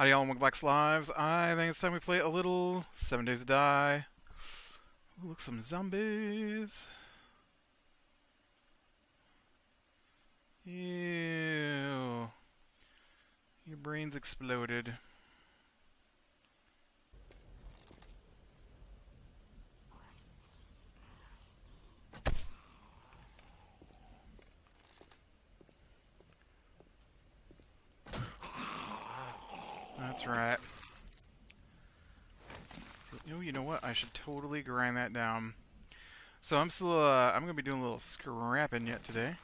Howdy y'all, welcome back to Lives. I think it's time we play a little 7 Days to Die. Ooh, look, some zombies. Ew. Your brain's exploded. That's right. So, you know what? I should totally grind that down. So I'm still, I'm gonna be doing a little scrapping yet today.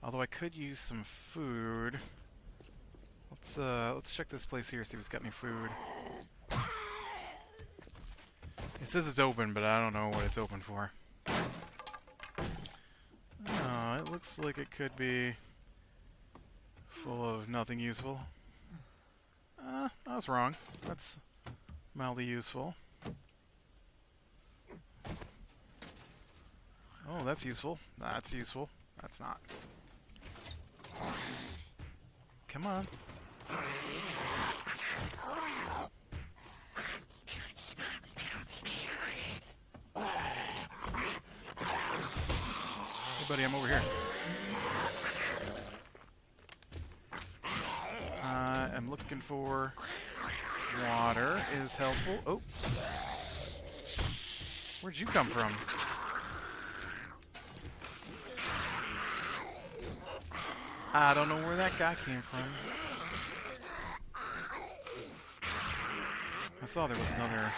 Although I could use some food. Let's check this place here, see if it's got any food. It says it's open, but I don't know what it's open for. Oh, it looks like it could be full of nothing useful. I was wrong. That's mildly useful. Oh, that's useful. That's useful. That's not. Come on. Hey, buddy, I'm over here. I'm looking for water is helpful. Oh. Where'd you come from? I don't know where that guy came from. I saw there was another.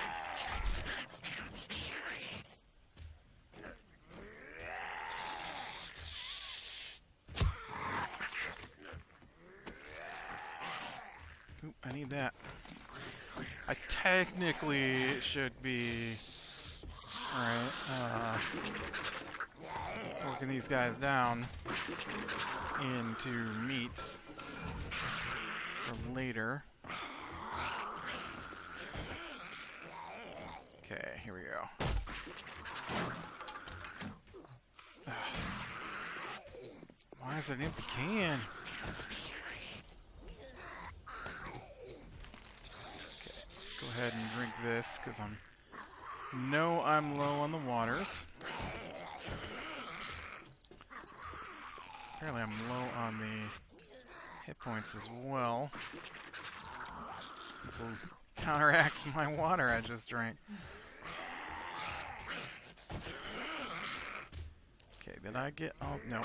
Oop, I need that. I technically should be working these guys down into meats for later. Okay, here we go. Why is there an empty can? Okay, let's go ahead and drink this because I'm low on the waters. Apparently I'm low on the hit points as well. This will counteract my water I just drank. Okay, did I get... Oh, no.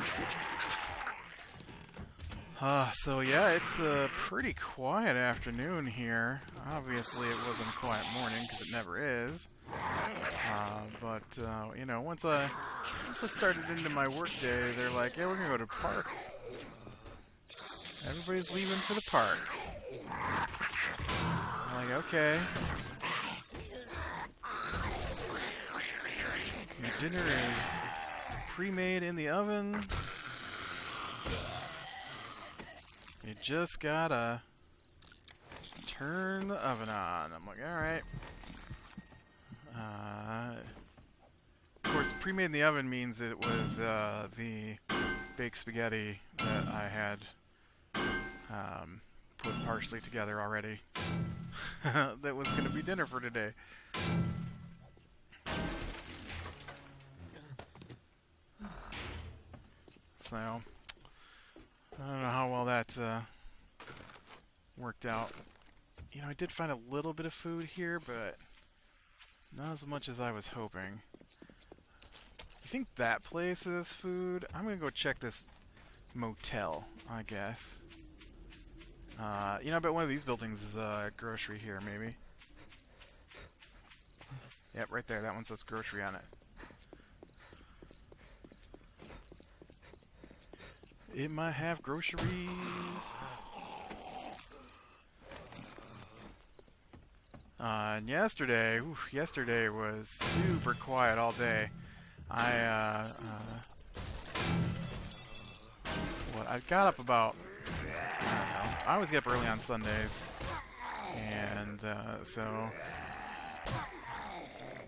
So yeah, it's a pretty quiet afternoon here. Obviously it wasn't a quiet morning, because it never is. You know, once I started into my work day, they're like, yeah, we're gonna go to the park. Everybody's leaving for the park. I'm like, okay. Your dinner is pre-made in the oven. You just gotta turn the oven on. I'm like, alright. Of course, pre-made in the oven means it was the baked spaghetti that I had put partially together already. That was going to be dinner for today. So, I don't know how well that worked out. You know, I did find a little bit of food here, but not as much as I was hoping. You think that place is food? I'm gonna go check this motel, I guess. You know, I bet one of these buildings is a grocery here, maybe. Yep, right there. That one says grocery on it. It might have groceries. And yesterday was super quiet all day. I got up about, I don't know, I always get up early on Sundays, and so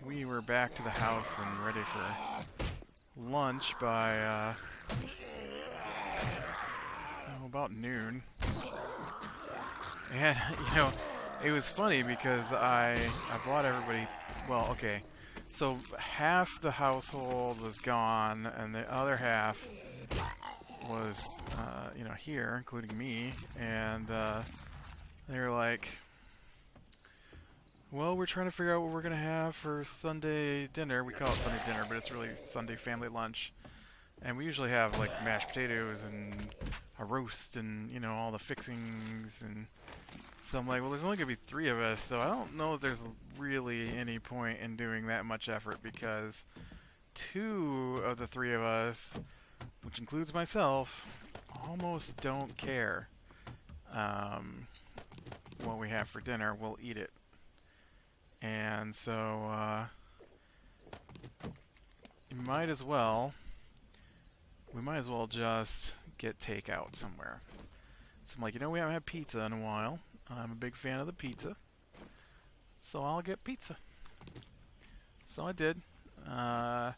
we were back to the house and ready for lunch by about noon. And, you know, it was funny because I bought everybody. Well, okay, so half the household was gone, and the other half was, here, including me, and they were like, "Well, we're trying to figure out what we're gonna have for Sunday dinner. We call it Sunday dinner, but it's really Sunday family lunch. And we usually have like mashed potatoes and a roast and all the fixings and." So I'm like, well, there's only gonna be 3 of us, so I don't know if there's really any point in doing that much effort because 2 of the 3 of us, which includes myself, almost don't care what we have for dinner. We'll eat it. And so we might as well just get takeout somewhere. So I'm like, we haven't had pizza in a while. I'm a big fan of the pizza, so I'll get pizza. So I did, and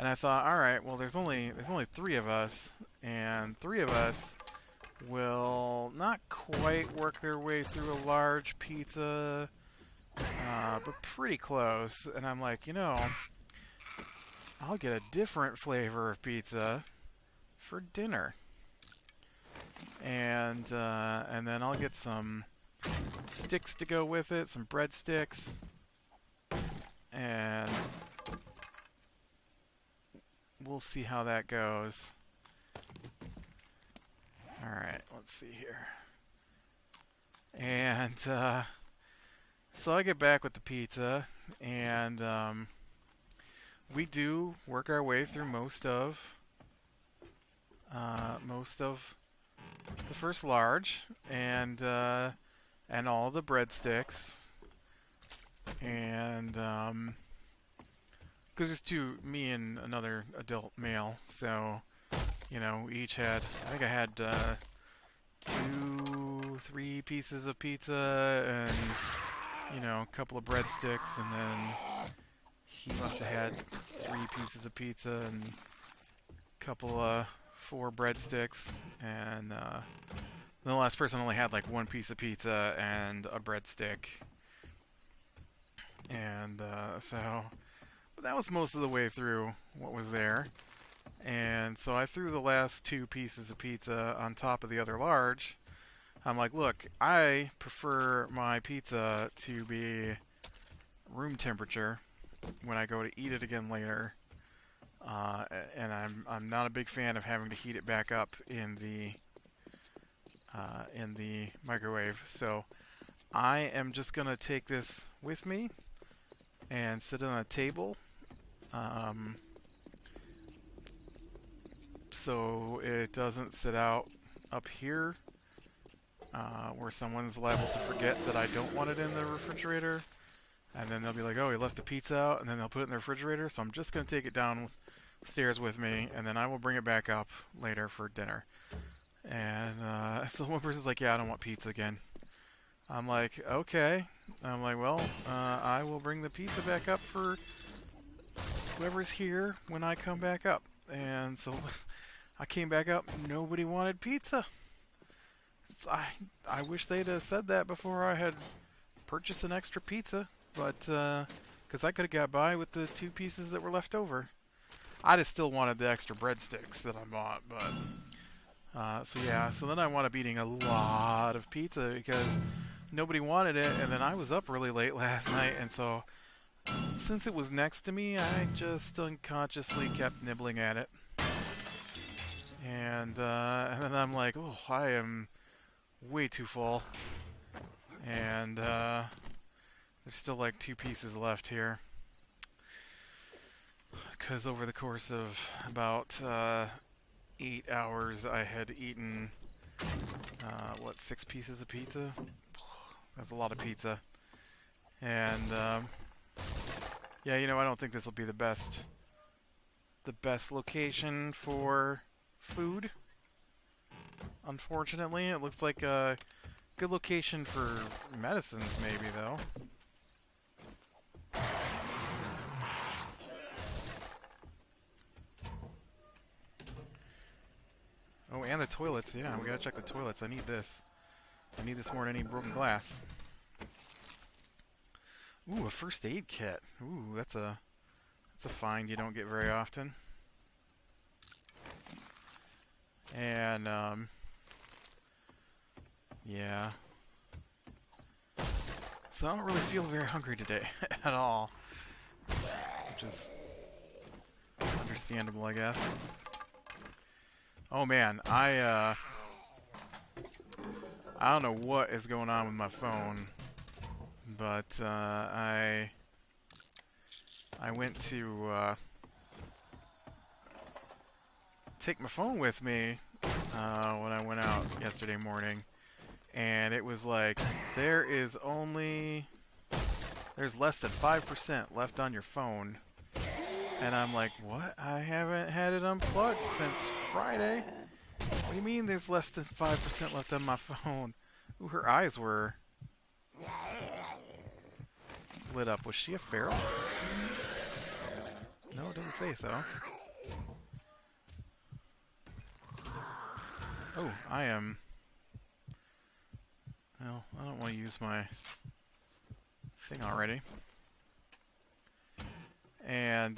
I thought, all right, well, there's only 3 of us, and 3 of us will not quite work their way through a large pizza, but pretty close. And I'm like, I'll get a different flavor of pizza for dinner, and then I'll get some sticks to go with it, some breadsticks, and we'll see how that goes. Alright, let's see here. And so I get back with the pizza, and we do work our way through most of the first large, and all the breadsticks, and because it's me and another adult male, so we each had, I think I had 3 pieces of pizza and a couple of breadsticks, and then he must have had 3 pieces of pizza and a couple of 4 breadsticks, and the last person only had like 1 piece of pizza and a breadstick. And but that was most of the way through what was there. And so I threw the last 2 pieces of pizza on top of the other large. I'm like, look, I prefer my pizza to be room temperature when I go to eat it again later. And I'm not a big fan of having to heat it back up in the microwave. So I am just gonna take this with me and sit it on a table, so it doesn't sit out up here where someone's liable to forget that I don't want it in the refrigerator, and then they'll be like, oh, he left the pizza out, and then they'll put it in the refrigerator. So I'm just gonna take it downstairs with me, and then I will bring it back up later for dinner. And so one person's like, yeah, I don't want pizza again. I'm like, okay. I'm like, well, I will bring the pizza back up for whoever's here when I come back up. And so I came back up, nobody wanted pizza. So I wish they'd have said that before I had purchased an extra pizza, but because I could have got by with the 2 pieces that were left over. I just still wanted the extra breadsticks that I bought, but so then I wound up eating a lot of pizza because nobody wanted it, and then I was up really late last night, and so since it was next to me, I just unconsciously kept nibbling at it. And then I'm like, oh, I am way too full. And there's still like 2 pieces left here. Because over the course of about 8 hours, I had eaten, 6 pieces of pizza? That's a lot of pizza. And, yeah, I don't think this will be the best location for food. Unfortunately, it looks like a good location for medicines, maybe, though. Oh, and the toilets. Yeah, we gotta check the toilets. I need this. I need this more than any broken glass. Ooh, a first aid kit. Ooh, that's a find you don't get very often. And yeah. So I don't really feel very hungry today at all, which is understandable, I guess. Oh man, I don't know what is going on with my phone, but I went to take my phone with me when I went out yesterday morning, and it was like there's less than 5% left on your phone, and I'm like, what? I haven't had it unplugged since Friday. What do you mean there's less than 5% left on my phone? Ooh, her eyes were lit up. Was she a feral? No, it doesn't say so. Oh, I am... Well, I don't want to use my thing already. And,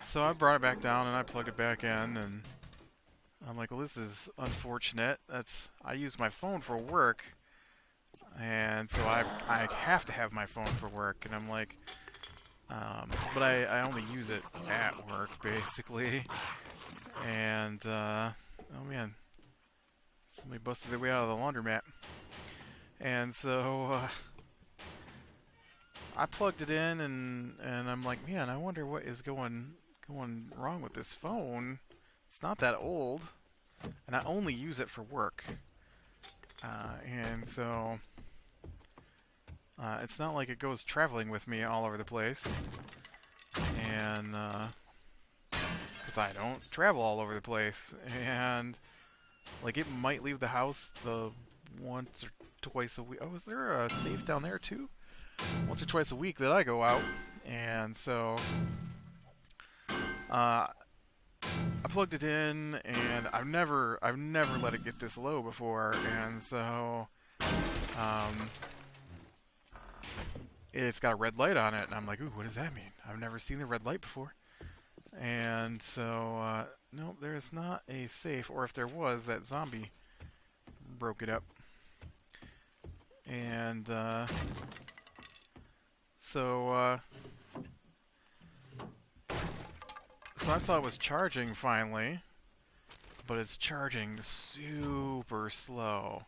so I brought it back down and I plugged it back in, and I'm like, well, this is unfortunate. I use my phone for work, and so I have to have my phone for work, and I'm like, but I only use it at work, basically. And, oh man, somebody busted their way out of the laundromat. And so, I plugged it in, and I'm like, man, I wonder what is going wrong with this phone. It's not that old, and I only use it for work. And so, it's not like it goes traveling with me all over the place. And, because I don't travel all over the place. And, like, it might leave the house once or twice a week. Oh, is there a safe down there too? Once or twice a week that I go out. And so, I plugged it in, and I've never let it get this low before, and so it's got a red light on it, and I'm like, ooh, what does that mean? I've never seen the red light before. And so, no, there's not a safe, or if there was, that zombie broke it up. And so I saw it was charging finally, but it's charging super slow.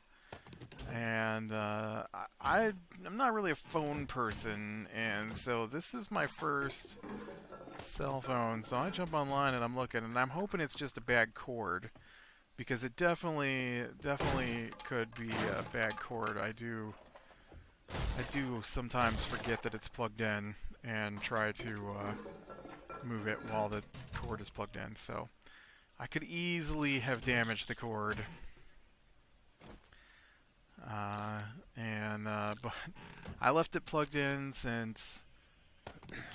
And I'm not really a phone person, and so this is my first cell phone. So I jump online and I'm looking, and I'm hoping it's just a bad cord, because it definitely could be a bad cord. I do sometimes forget that it's plugged in and try to move it while the cord is plugged in. So I could easily have damaged the cord. But I left it plugged in since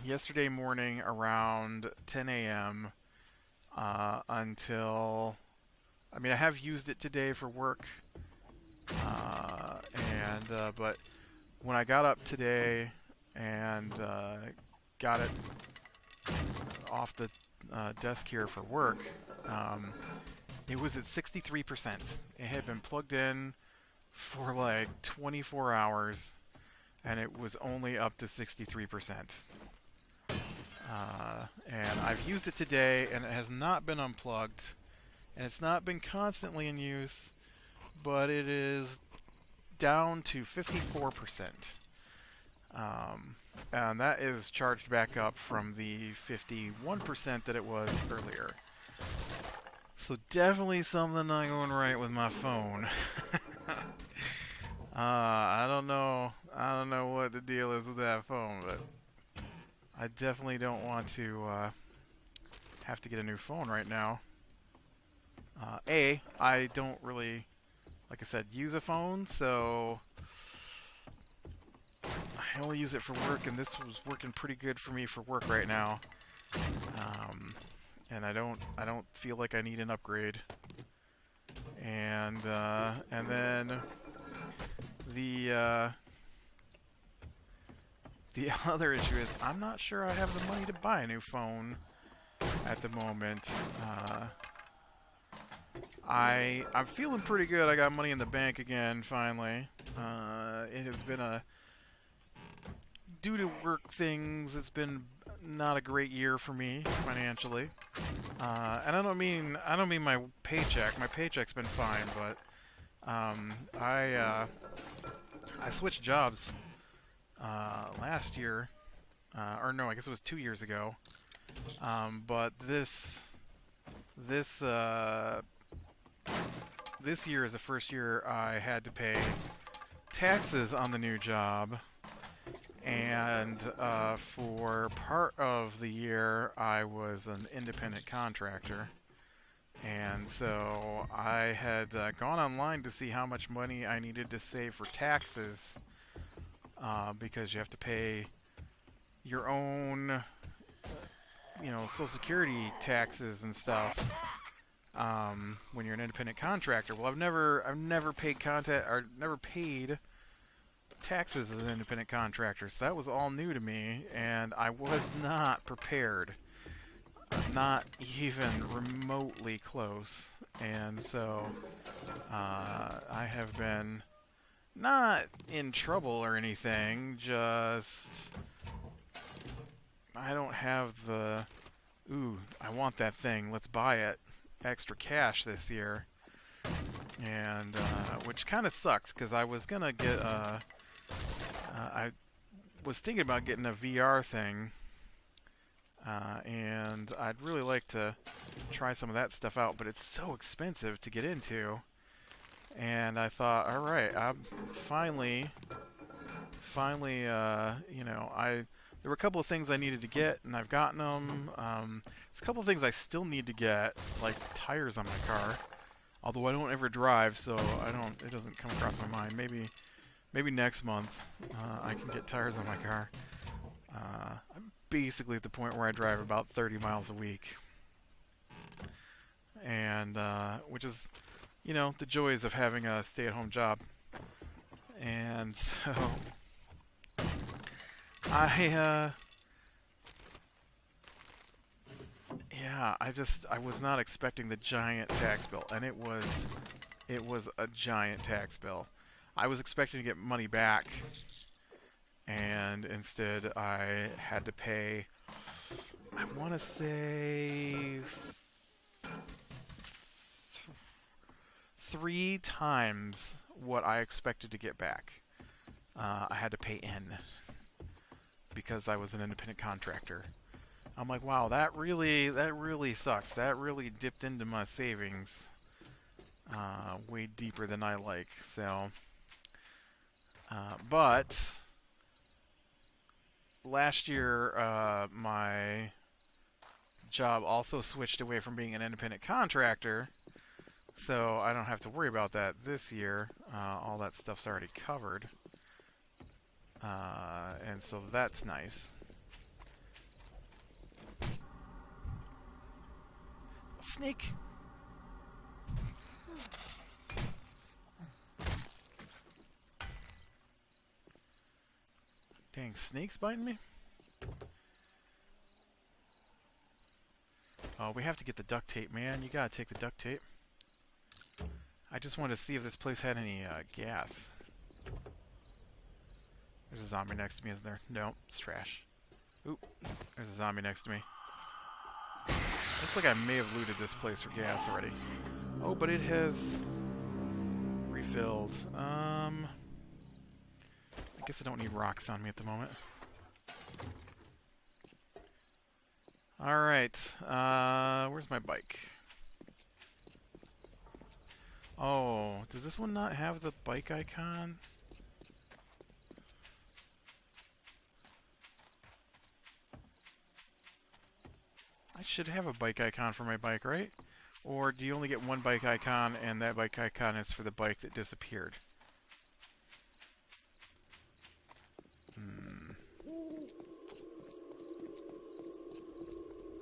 yesterday morning around 10 a.m. Until, I mean, I have used it today for work, but when I got up today and got it off the desk here for work, it was at 63%. It had been plugged in for like 24 hours, and it was only up to 63%. And I've used it today, and it has not been unplugged, and it's not been constantly in use, but it is down to 54%. And that is charged back up from the 51% that it was earlier. So definitely something not going right with my phone. I don't know what the deal is with that phone, but I definitely don't want to have to get a new phone right now. I don't really, like I said, use a phone, so I only use it for work, and this was working pretty good for me for work right now. And I don't feel like I need an upgrade. And then The the other issue is I'm not sure I have the money to buy a new phone at the moment. I'm feeling pretty good. I got money in the bank again finally. It has been due to work things, it's been not a great year for me financially. And I don't mean my paycheck. My paycheck's been fine, but I switched jobs last year, or no, I guess it was 2 years ago. But this this year is the first year I had to pay taxes on the new job, and for part of the year I was an independent contractor. And so I had gone online to see how much money I needed to save for taxes, because you have to pay your own, Social Security taxes and stuff when you're an independent contractor. Well, I've never paid never paid taxes as an independent contractor, so that was all new to me, and I was not prepared. Not even remotely close. And so I have been not in trouble or anything, just I don't have the I want that thing, let's buy it, extra cash this year. And which kind of sucks, because I was gonna get I was thinking about getting a VR thing. And I'd really like to try some of that stuff out, but it's so expensive to get into. And I thought, all right, I'm finally, there were a couple of things I needed to get, and I've gotten them. There's a couple of things I still need to get, like tires on my car. Although I don't ever drive, so it doesn't come across my mind. Maybe next month I can get tires on my car. I'm basically at the point where I drive about 30 miles a week, and which is, the joys of having a stay-at-home job. And so I was not expecting the giant tax bill, and it was a giant tax bill. I was expecting to get money back, and instead I had to pay, I want to say, 3 times what I expected to get back. I had to pay in, because I was an independent contractor. I'm like, wow, that really sucks. That really dipped into my savings way deeper than I like. So, but last year, my job also switched away from being an independent contractor, so I don't have to worry about that this year. All that stuff's already covered, and so that's nice. Snake! Dang, snake's biting me? Oh, we have to get the duct tape, man. You gotta take the duct tape. I just wanted to see if this place had any gas. There's a zombie next to me, isn't there? No, it's trash. Oop, there's a zombie next to me. Looks like I may have looted this place for gas already. Oh, but it has refilled. I guess I don't need rocks on me at the moment. Alright, where's my bike? Oh, does this one not have the bike icon? I should have a bike icon for my bike, right? Or do you only get one bike icon, and that bike icon is for the bike that disappeared?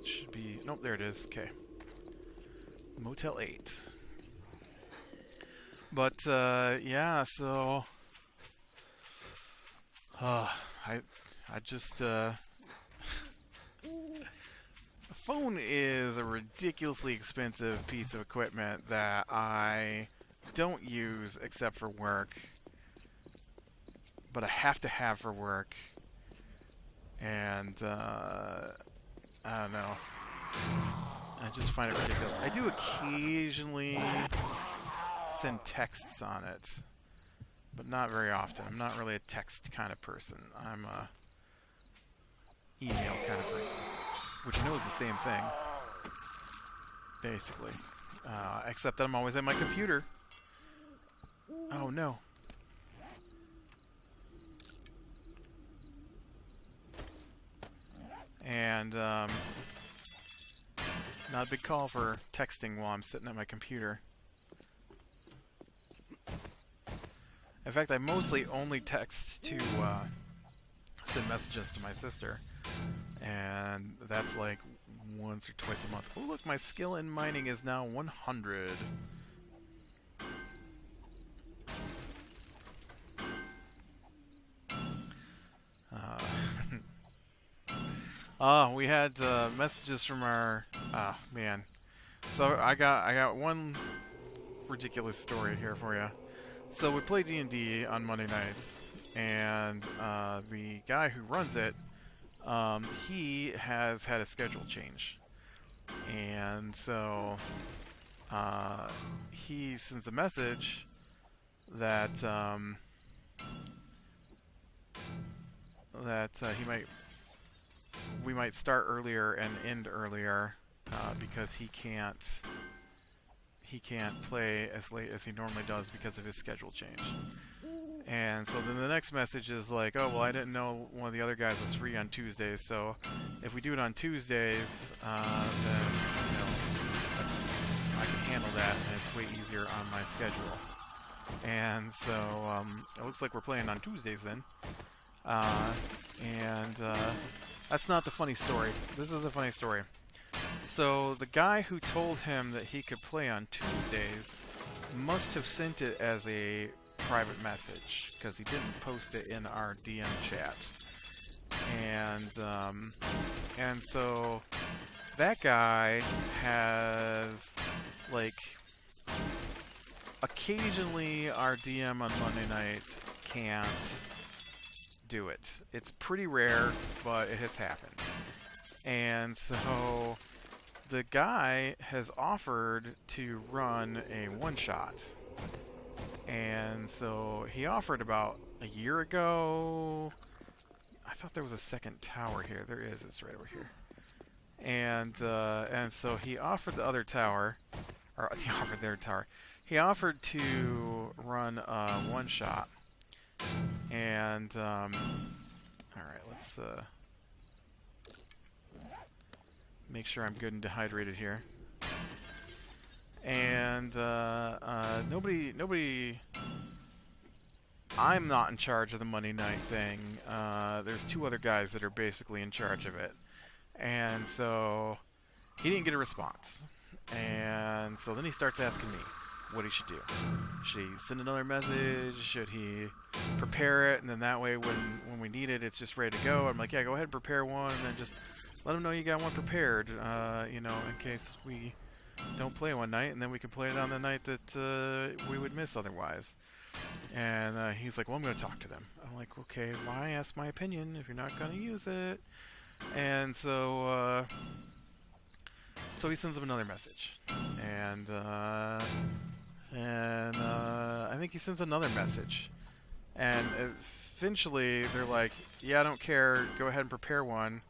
Should be... Nope, there it is. Okay. Motel 8. But, yeah, so... I just a phone is a ridiculously expensive piece of equipment that I don't use except for work, but I have to have for work, and I don't know. I just find it ridiculous. I do occasionally send texts on it, but not very often. I'm not really a text kind of person. I'm a email kind of person, which I know is the same thing, basically. Except that I'm always at my computer. Oh no. And not a big call for texting while I'm sitting at my computer. In fact, I mostly only text to send messages to my sister. And that's like once or twice a month. Oh look, my skill in mining is now 100. We had messages from our... Oh, man. So I got one ridiculous story here for you. So we play D&D on Monday nights, and the guy who runs it, he has had a schedule change. And so he sends a message that we might start earlier and end earlier because he can't play as late as he normally does because of his schedule change. And so then the next message is like, oh well, I didn't know one of the other guys was free on Tuesdays, so if we do it on Tuesdays, then I can handle that, and it's way easier on my schedule. And so it looks like we're playing on Tuesdays then. That's not the funny story. This is the funny story. So the guy who told him that he could play on Tuesdays must have sent it as a private message, because he didn't post it in our DM chat. And so that guy has, like, occasionally our DM on Monday night can't do it. It's pretty rare, but it has happened. And so the guy has offered to run a one-shot. And so he offered about a year ago. I thought there was a second tower here. There is. It's right over here. And so he offered the other tower, or he offered their tower. He offered to run a one-shot. And all right, let's make sure I'm good and dehydrated here. And nobody. I'm not in charge of the Monday night thing. There's two other guys that are basically in charge of it, and so he didn't get a response. And so then he starts asking me what he should do. Should he send another message? Should he prepare it, and then that way when we need it, it's just ready to go? I'm like, yeah, go ahead and prepare one, and then just let him know you got one prepared, in case we don't play one night, and then we can play it on the night that we would miss otherwise. And he's like, well, I'm going to talk to them. I'm like, okay, why ask my opinion if you're not going to use it? And so he sends them another message. And I think he sends another message. And eventually they're like, yeah, I don't care, go ahead and prepare one.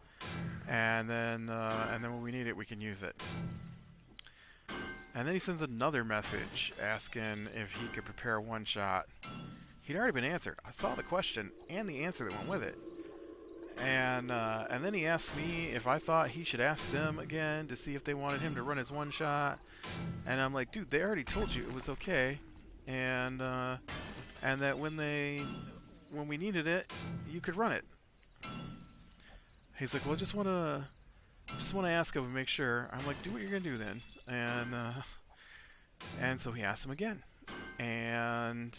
And then when we need it, we can use it. And then he sends another message asking if he could prepare a one-shot. He'd already been answered. I saw the question and the answer that went with it. And then he asked me if I thought he should ask them again to see if they wanted him to run his one-shot. And I'm like, dude, they already told you it was okay. And that when we needed it, you could run it. He's like, well, I just want to ask him and make sure. I'm like, do what you're gonna do then. And so he asked him again, and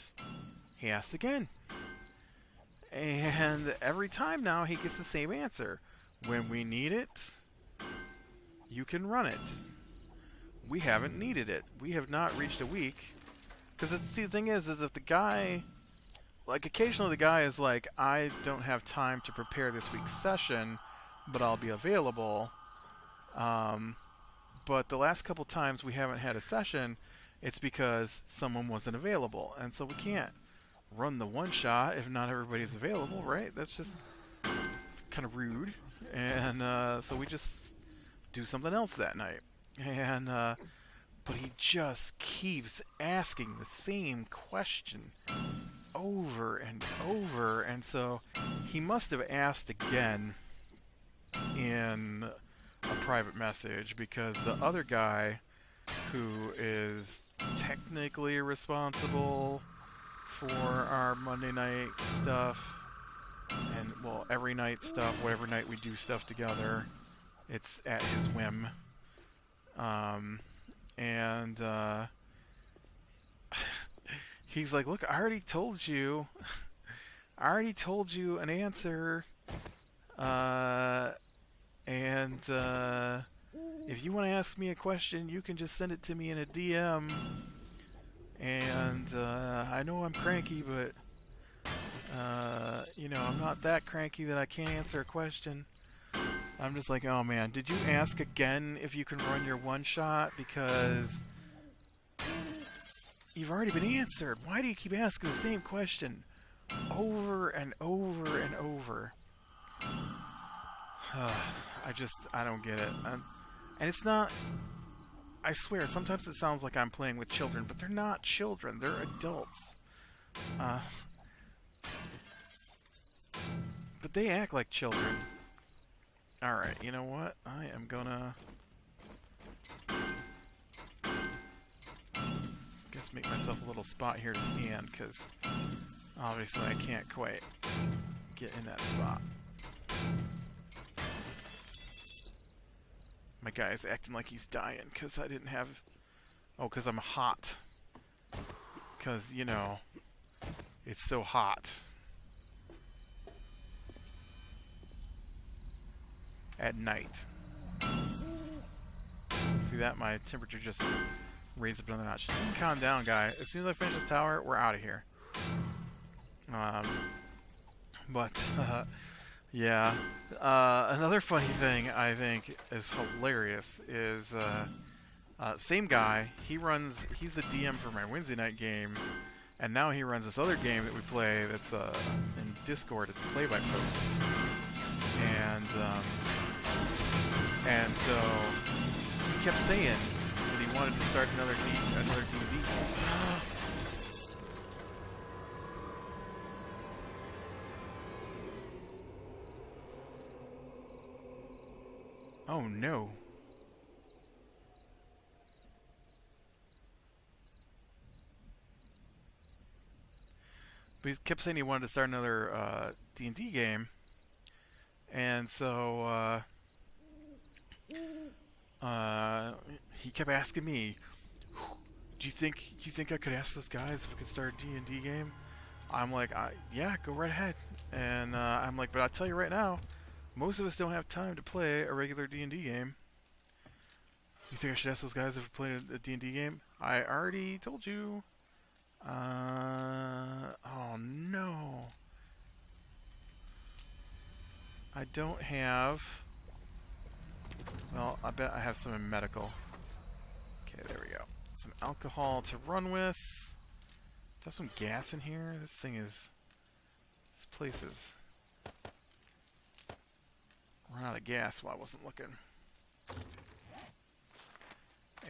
he asked again, And every time now he gets the same answer. When we need it, you can run it. We haven't needed it. We have not reached a week. Because the thing is if the guy, like occasionally the guy is like, I don't have time to prepare this week's session, but I'll be available. But the last couple times we haven't had a session, it's because someone wasn't available. And so we can't run the one shot if not everybody's available, right? It's kind of rude. And so we just do something else that night. And but he just keeps asking the same question over and over, and so he must have asked again in a private message, because the other guy who is technically responsible for our Monday night stuff, and well, every night stuff, whatever night we do stuff together, it's at his whim. And he's like, look, I already told you an answer, and if you want to ask me a question, you can just send it to me in a DM, and I know I'm cranky, but you know, I'm not that cranky that I can't answer a question. I'm just like, oh man, did you ask again if you can run your one shot? Because you've already been answered. Why do you keep asking the same question over and over and over? I don't get it. And it's not, I swear, sometimes it sounds like I'm playing with children, but they're not children. They're adults. But they act like children. Alright, you know what? I am gonna guess make myself a little spot here to stand, because obviously I can't quite get in that spot. My guy's acting like he's dying because I didn't have... Oh, because I'm hot. Because, you know, it's so hot. At night. See that? My temperature just raised up another notch. You can calm down, guy. As soon as I finish this tower, we're out of here. Yeah. Another funny thing I think is hilarious is same guy. He's the DM for my Wednesday night game, and now he runs this other game that we play that's in Discord. It's play-by-post, and so he kept saying that he wanted to start another D&D game. Oh no. But he kept saying he wanted to start another D&D game, and so he kept asking me, "Do you think I could ask those guys if we could start a D&D game?" I'm like, "Yeah, go right ahead." And I'm like, "But I'll tell you right now, most of us don't have time to play a regular D&D game. You think I should ask those guys if we're playing a D&D game?" I already told you. Oh no. I don't have... Well, I bet I have some in medical. Okay, there we go. Some alcohol to run with. There's some gas in here. This place is... run out of gas while I wasn't looking.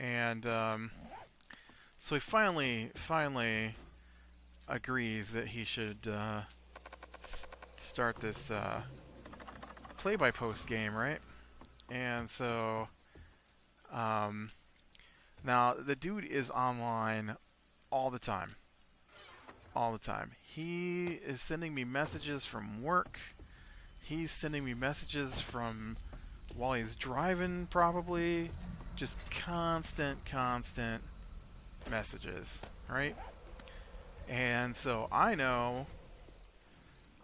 And so he finally agrees that he should start this play-by-post game, right? And so now the dude is online all the time. All the time. He is sending me messages from work. He's sending me messages from while he's driving, probably. Just constant messages, right? And so I know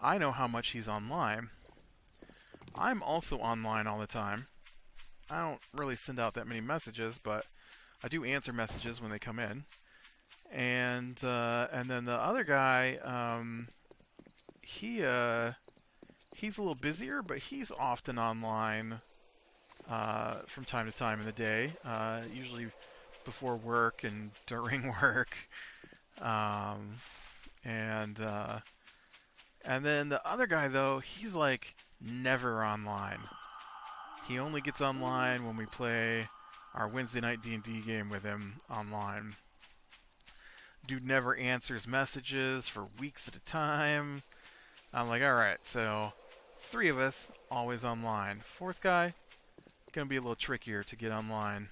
I know how much he's online. I'm also online all the time. I don't really send out that many messages, but I do answer messages when they come in. And then the other guy, he's a little busier, but he's often online from time to time in the day, usually before work and during work. Um, and then the other guy, though, he's like never online. He only gets online when we play our Wednesday night D&D game with him online. Dude never answers messages for weeks at a time. I'm like, alright, so 3 of us, always online. 4th guy, gonna be a little trickier to get online.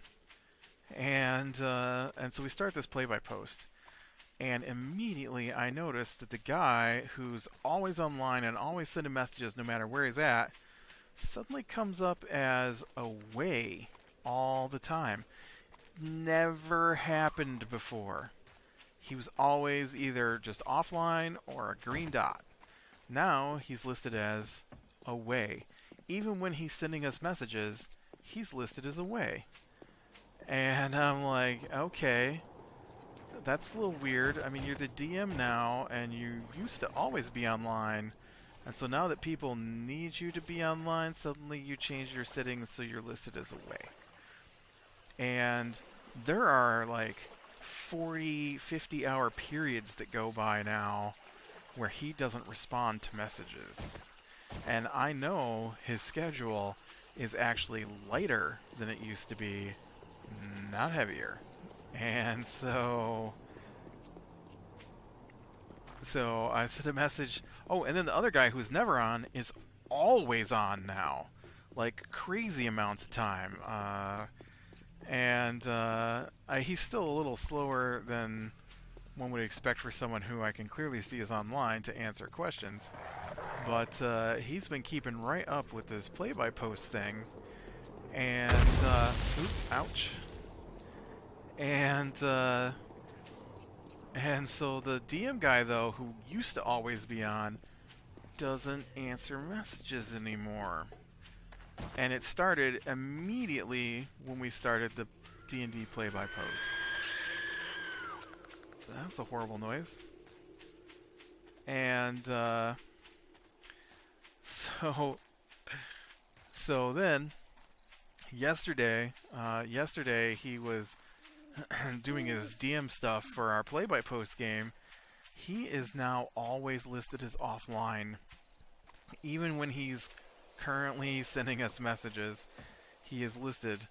And so we start this play-by-post. And immediately I noticed that the guy who's always online and always sending messages no matter where he's at suddenly comes up as away all the time. Never happened before. He was always either just offline or a green dot. Now he's listed as away. Even when he's sending us messages, he's listed as away. And I'm like, okay, that's a little weird. I mean, you're the DM now, and you used to always be online. And so now that people need you to be online, suddenly you change your settings so you're listed as away. And there are like 40, 50-hour periods that go by now where he doesn't respond to messages. And I know his schedule is actually lighter than it used to be, not heavier. And so I sent a message. Oh, and then the other guy who's never on is always on now, like crazy amounts of time. He's still a little slower than one would expect for someone who I can clearly see is online to answer questions. But he's been keeping right up with this play-by-post thing. And, ouch. And so the DM guy, though, who used to always be on, doesn't answer messages anymore. And it started immediately when we started the D&D play-by-post. That was a horrible noise. And so then yesterday he was doing his DM stuff for our play-by-post game. He is now always listed as offline. Even when he's currently sending us messages, he is listed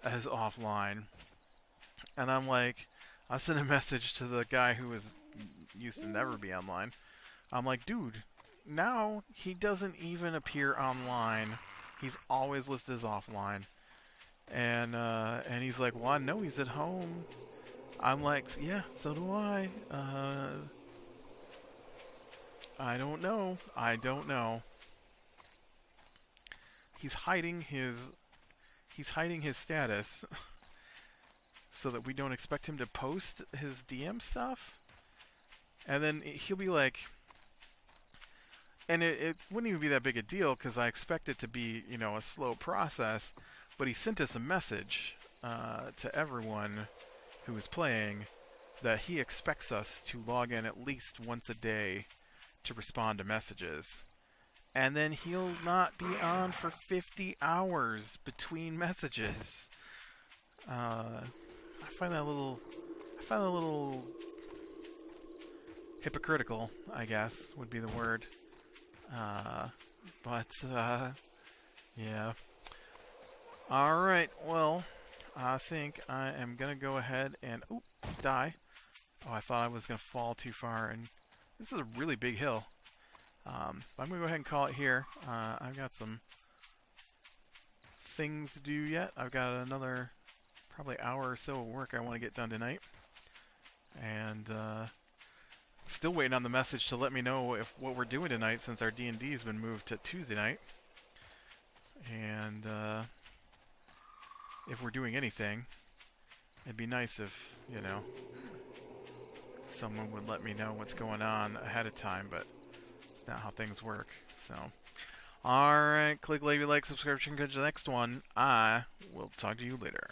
as offline. And I'm like, I sent a message to the guy who used to never be online. I'm like, dude, now he doesn't even appear online. He's always listed as offline. And he's like, well, I know he's at home. I'm like, yeah, so do I. I don't know. He's hiding his status so that we don't expect him to post his DM stuff. And then he'll be like, and it wouldn't even be that big a deal because I expect it to be, a slow process. But he sent us a message to everyone who is playing that he expects us to log in at least once a day to respond to messages. And then he'll not be on for 50 hours between messages. I find that a little hypocritical, I guess, would be the word. Yeah. Alright, well, I think I am going to go ahead and... Oop, die. Oh, I thought I was going to fall too far, and this is a really big hill. I'm going to go ahead and call it here. I've got some things to do yet. I've got another probably hour or so of work I want to get done tonight. And still waiting on the message to let me know what we're doing tonight since our D&D has been moved to Tuesday night. And if we're doing anything, it'd be nice if, someone would let me know what's going on ahead of time, but It's not how things work. So, alright, click like, subscription, catch the next one. I will talk to you later.